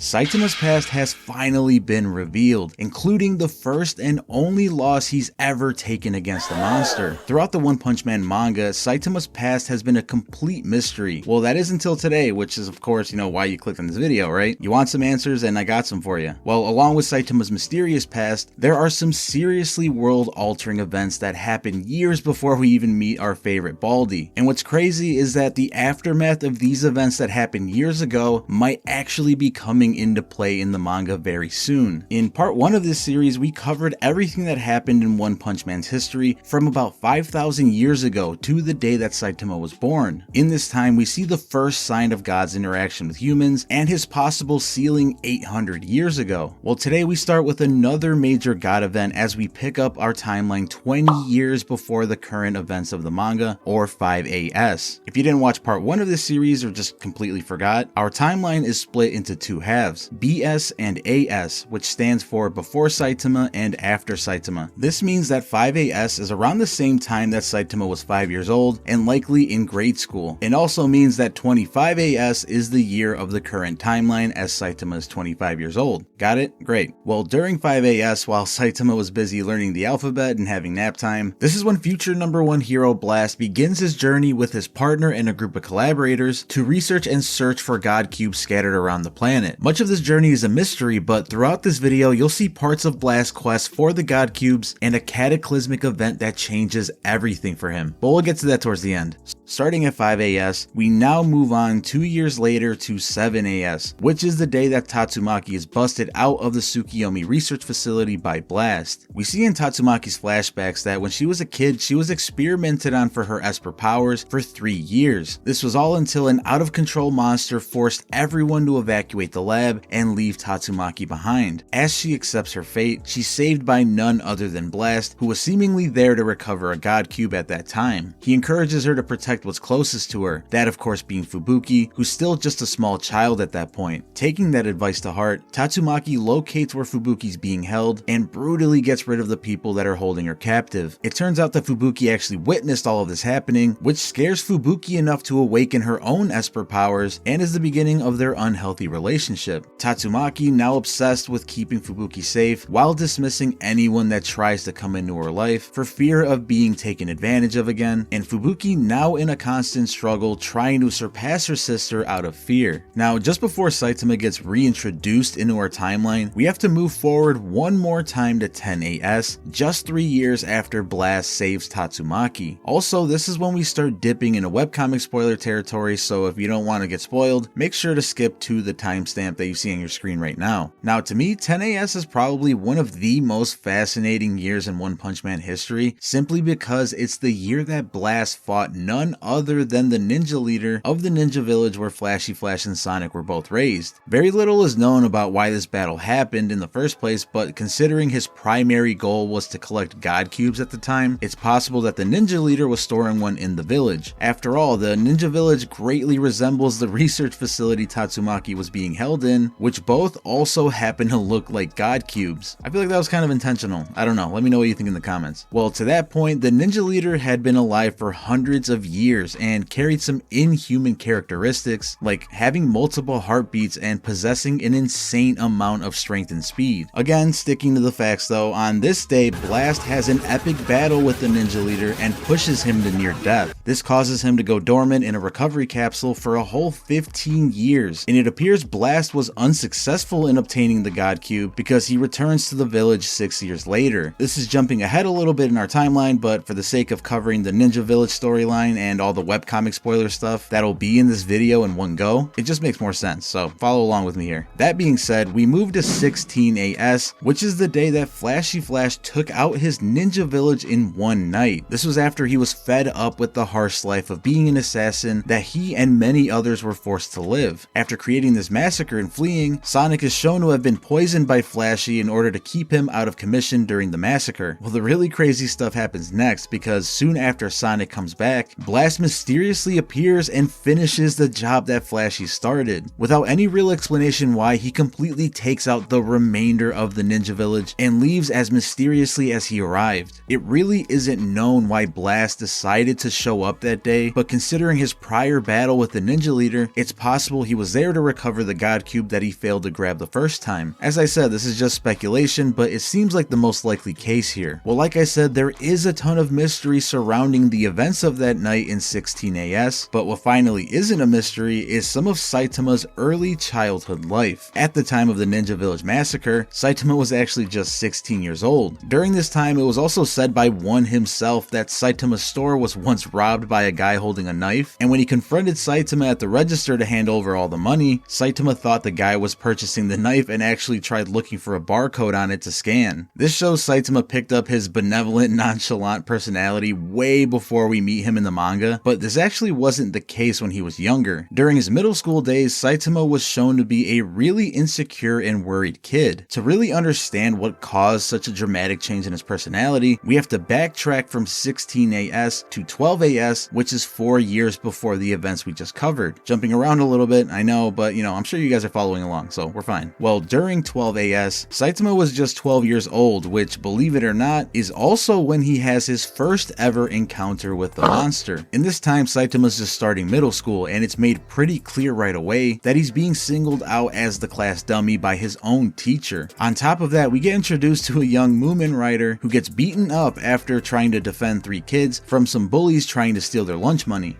Saitama's past has finally been revealed, including the first and only loss he's ever taken against a monster. Throughout the One Punch Man manga, Saitama's past has been a complete mystery. Well, that is until today, which is of course, why you clicked on this video, right? You want some answers, and I got some for you. Well, along with Saitama's mysterious past, there are some seriously world-altering events that happen years before we even meet our favorite Baldy. And what's crazy is that the aftermath of these events that happened years ago might actually be coming into play in the manga very soon. In part 1 of this series, we covered everything that happened in One Punch Man's history from about 5,000 years ago to the day that Saitama was born. In this time, we see the first sign of God's interaction with humans and his possible ceiling 800 years ago. Well, today we start with another major God event as we pick up our timeline 20 years before the current events of the manga, or 5AS. If you didn't watch part 1 of this series or just completely forgot, our timeline is split into two halves, BS and AS, which stands for before Saitama and after Saitama. This means that 5AS is around the same time that Saitama was 5 years old and likely in grade school. It also means that 25AS is the year of the current timeline as Saitama is 25 years old. Got it? Great. Well, during 5AS, while Saitama was busy learning the alphabet and having nap time, this is when future #1 hero Blast begins his journey with his partner and a group of collaborators to research and search for God cubes scattered around the planet. Much of this journey is a mystery, but throughout this video, you'll see parts of Blast's quest for the God cubes and a cataclysmic event that changes everything for him. But we'll get to that towards the end. Starting at 5AS, we now move on 2 years later to 7AS, which is the day that Tatsumaki is busted out of the Tsukiyomi research facility by Blast. We see in Tatsumaki's flashbacks that when she was a kid, she was experimented on for her Esper powers for 3 years. This was all until an out-of-control monster forced everyone to evacuate the lab and leave Tatsumaki behind. As she accepts her fate, she's saved by none other than Blast, who was seemingly there to recover a God cube at that time. He encourages her to protect what's closest to her, that of course being Fubuki, who's still just a small child at that point. Taking that advice to heart, Tatsumaki locates where Fubuki's being held and brutally gets rid of the people that are holding her captive. It turns out that Fubuki actually witnessed all of this happening, which scares Fubuki enough to awaken her own Esper powers and is the beginning of their unhealthy relationship. Tatsumaki, now obsessed with keeping Fubuki safe while dismissing anyone that tries to come into her life for fear of being taken advantage of again, and Fubuki now in a constant struggle trying to surpass her sister out of fear. Now, just before Saitama gets reintroduced into our timeline, we have to move forward one more time to 10AS, just 3 years after Blast saves Tatsumaki. Also, this is when we start dipping into webcomic spoiler territory, so if you don't want to get spoiled, make sure to skip to the timestamp that you see on your screen right now. Now, to me, 10AS is probably one of the most fascinating years in One Punch Man history, simply because it's the year that Blast fought none other than the ninja leader of the ninja village where Flashy Flash and Sonic were both raised. Very little is known about why this battle happened in the first place, but considering his primary goal was to collect God cubes at the time, it's possible that the ninja leader was storing one in the village. After all, the ninja village greatly resembles the research facility Tatsumaki was being held in, which both also happen to look like God cubes. I feel like that was kind of intentional. I don't know, let me know what you think in the comments. Well, to that point, the ninja leader had been alive for hundreds of years and carried some inhuman characteristics like having multiple heartbeats and possessing an insane amount of strength and speed. Again, sticking to the facts though, on this day Blast has an epic battle with the ninja leader and pushes him to near death. This causes him to go dormant in a recovery capsule for a whole 15 years, and it appears Blast was unsuccessful in obtaining the God cube because he returns to the village 6 years later. This is jumping ahead a little bit in our timeline, but for the sake of covering the ninja village storyline and all the webcomic spoiler stuff that'll be in this video in one go, it just makes more sense, so follow along with me here. That being said, we move to 16AS, which is the day that Flashy Flash took out his ninja village in one night. This was after he was fed up with the harsh life of being an assassin that he and many others were forced to live. After creating this massacre and fleeing, Sonic is shown to have been poisoned by Flashy in order to keep him out of commission during the massacre. Well, the really crazy stuff happens next, because soon after Sonic comes back, Blast Blast mysteriously appears and finishes the job that Flashy started. Without any real explanation why, he completely takes out the remainder of the ninja village and leaves as mysteriously as he arrived. It really isn't known why Blast decided to show up that day, but considering his prior battle with the ninja leader, it's possible he was there to recover the God Cube that he failed to grab the first time. As I said, this is just speculation, but it seems like the most likely case here. Well, like I said, there is a ton of mystery surrounding the events of that night in 16AS, but what finally isn't a mystery is some of Saitama's early childhood life. At the time of the Ninja Village massacre, Saitama was actually just 16 years old. During this time, it was also said by one himself that Saitama's store was once robbed by a guy holding a knife, and when he confronted Saitama at the register to hand over all the money, Saitama thought the guy was purchasing the knife and actually tried looking for a barcode on it to scan. This shows Saitama picked up his benevolent, nonchalant personality way before we meet him in the manga, but this actually wasn't the case when he was younger. During his middle school days, Saitama was shown to be a really insecure and worried kid. To really understand what caused such a dramatic change in his personality, we have to backtrack from 16AS to 12AS, which is 4 years before the events we just covered. Jumping around a little bit, I know, but I'm sure you guys are following along, so we're fine. Well, during 12AS, Saitama was just 12 years old, which, believe it or not, is also when he has his first ever encounter with the monster. In this time, Saitama's just starting middle school, and it's made pretty clear right away that he's being singled out as the class dummy by his own teacher. On top of that, we get introduced to a young Moomin rider who gets beaten up after trying to defend 3 kids from some bullies trying to steal their lunch money.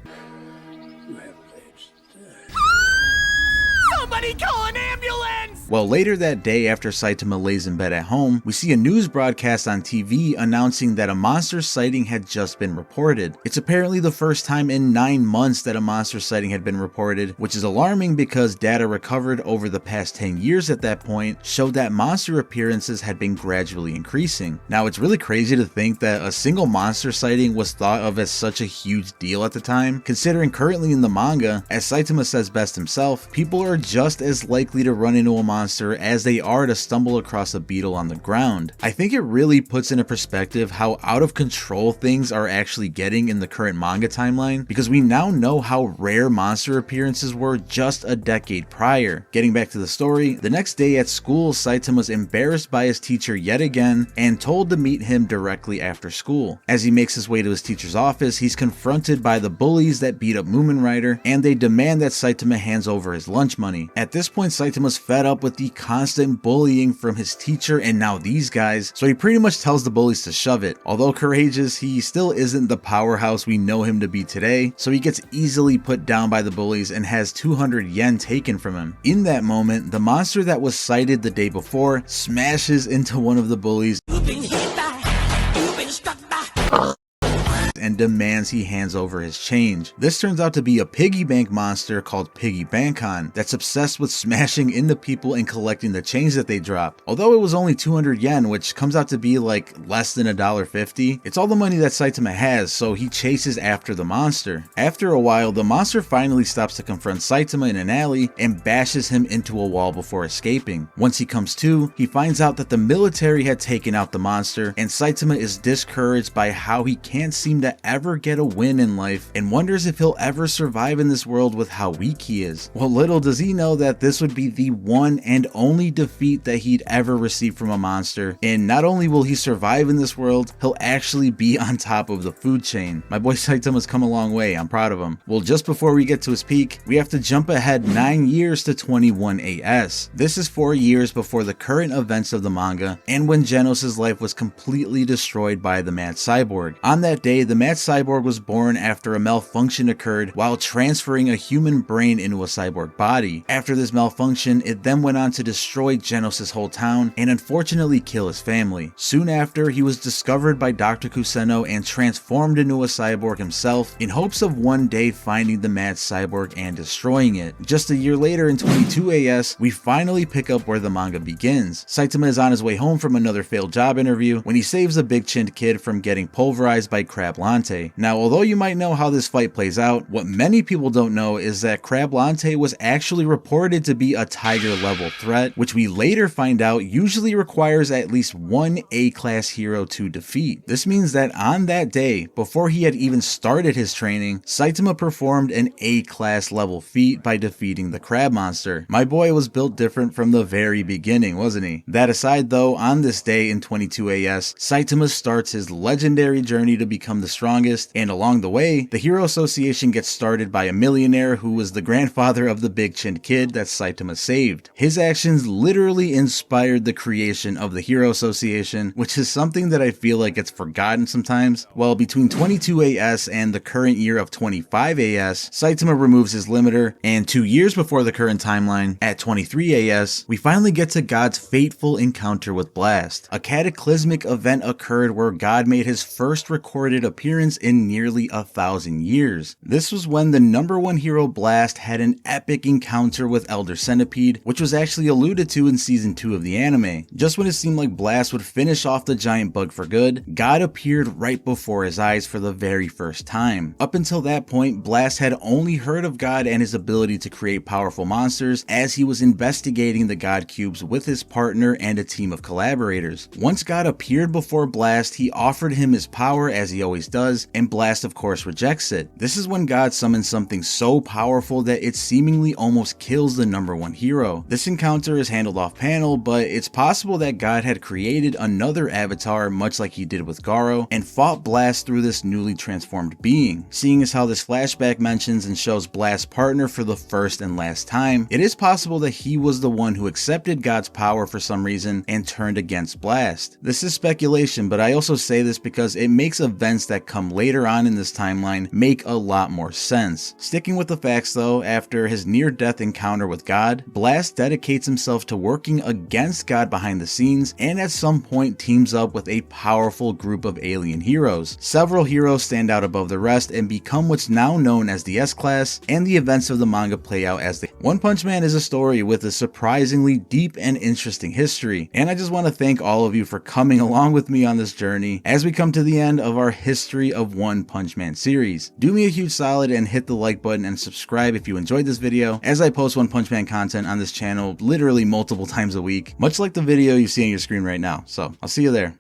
Somebody call an ambulance! Well, later that day, after Saitama lays in bed at home, we see a news broadcast on TV announcing that a monster sighting had just been reported. It's apparently the first time in 9 months that a monster sighting had been reported, which is alarming because data recovered over the past 10 years at that point showed that monster appearances had been gradually increasing. Now, it's really crazy to think that a single monster sighting was thought of as such a huge deal at the time, considering currently in the manga, as Saitama says best himself, people are just as likely to run into a monster as they are to stumble across a beetle on the ground. I think it really puts into perspective how out of control things are actually getting in the current manga timeline, because we now know how rare monster appearances were just a decade prior. Getting back to the story, the next day at school, Saitama's embarrassed by his teacher yet again and told to meet him directly after school. As he makes his way to his teacher's office, he's confronted by the bullies that beat up Moomin Rider, and they demand that Saitama hands over his lunch money. At this point, Saitama's fed up with the constant bullying from his teacher and now these guys, so he pretty much tells the bullies to shove it. Although courageous, he still isn't the powerhouse we know him to be today, so he gets easily put down by the bullies and has 200 yen taken from him. In that moment, the monster that was sighted the day before smashes into one of the bullies and demands he hands over his change. This turns out to be a piggy bank monster called Piggy Bankon that's obsessed with smashing into people and collecting the change that they drop. Although it was only 200 yen, which comes out to be like less than $1.50, it's all the money that Saitama has, so he chases after the monster. After a while, the monster finally stops to confront Saitama in an alley and bashes him into a wall before escaping. Once he comes to, he finds out that the military had taken out the monster, and Saitama is discouraged by how he can't seem to ever get a win in life and wonders if he'll ever survive in this world with how weak he is. Well, little does he know that this would be the one and only defeat that he'd ever receive from a monster, and not only will he survive in this world, he'll actually be on top of the food chain. My boy Saitama's come a long way, I'm proud of him. Well, just before we get to his peak, we have to jump ahead 9 years to 21AS. This is 4 years before the current events of the manga, and when Genos' life was completely destroyed by the Mad Cyborg. On that day, the Mad Cyborg was born after a malfunction occurred while transferring a human brain into a cyborg body. After this malfunction, it then went on to destroy Genos' whole town and unfortunately kill his family. Soon after, he was discovered by Dr. Kuseno and transformed into a cyborg himself in hopes of one day finding the Mad Cyborg and destroying it. Just a year later in 22AS, we finally pick up where the manga begins. Saitama is on his way home from another failed job interview when he saves a big-chinned kid from getting pulverized by crab llama Crablante. Now, although you might know how this fight plays out, what many people don't know is that Crablante was actually reported to be a Tiger level threat, which we later find out usually requires at least one A-class hero to defeat. This means that on that day, before he had even started his training, Saitama performed an A-class level feat by defeating the crab monster. My boy was built different from the very beginning, wasn't he? That aside though, on this day in 22 AS, Saitama starts his legendary journey to become the strongest, and along the way, the Hero Association gets started by a millionaire who was the grandfather of the big-chinned kid that Saitama saved. His actions literally inspired the creation of the Hero Association, which is something that I feel like gets forgotten sometimes. Well, between 22 AS and the current year of 25 AS, Saitama removes his limiter, and 2 years before the current timeline, at 23 AS, we finally get to God's fateful encounter with Blast. A cataclysmic event occurred where God made his first recorded appearance in nearly 1,000 years. This was when the #1 hero Blast had an epic encounter with Elder Centipede, which was actually alluded to in season 2 of the anime. Just when it seemed like Blast would finish off the giant bug for good, God appeared right before his eyes for the very first time. Up until that point, Blast had only heard of God and his ability to create powerful monsters as he was investigating the God cubes with his partner and a team of collaborators. Once God appeared before Blast, he offered him his power as he always does, and Blast of course rejects it. This is when God summons something so powerful that it seemingly almost kills the #1 hero. This encounter is handled off panel, but it's possible that God had created another avatar much like he did with Garo and fought Blast through this newly transformed being. Seeing as how this flashback mentions and shows Blast's partner for the first and last time, it is possible that he was the one who accepted God's power for some reason and turned against Blast. This is speculation, but I also say this because it makes events that come later on in this timeline make a lot more sense. Sticking with the facts though, after his near-death encounter with God, Blast dedicates himself to working against God behind the scenes and at some point teams up with a powerful group of alien heroes. Several heroes stand out above the rest and become what's now known as the S-Class, and the events of the manga play out as the One Punch Man is a story with a surprisingly deep and interesting history, and I just want to thank all of you for coming along with me on this journey as we come to the end of our History of One Punch Man series. Do me a huge solid and hit the like button and subscribe if you enjoyed this video, as I post One Punch Man content on this channel literally multiple times a week, much like the video you see on your screen right now. So I'll see you there.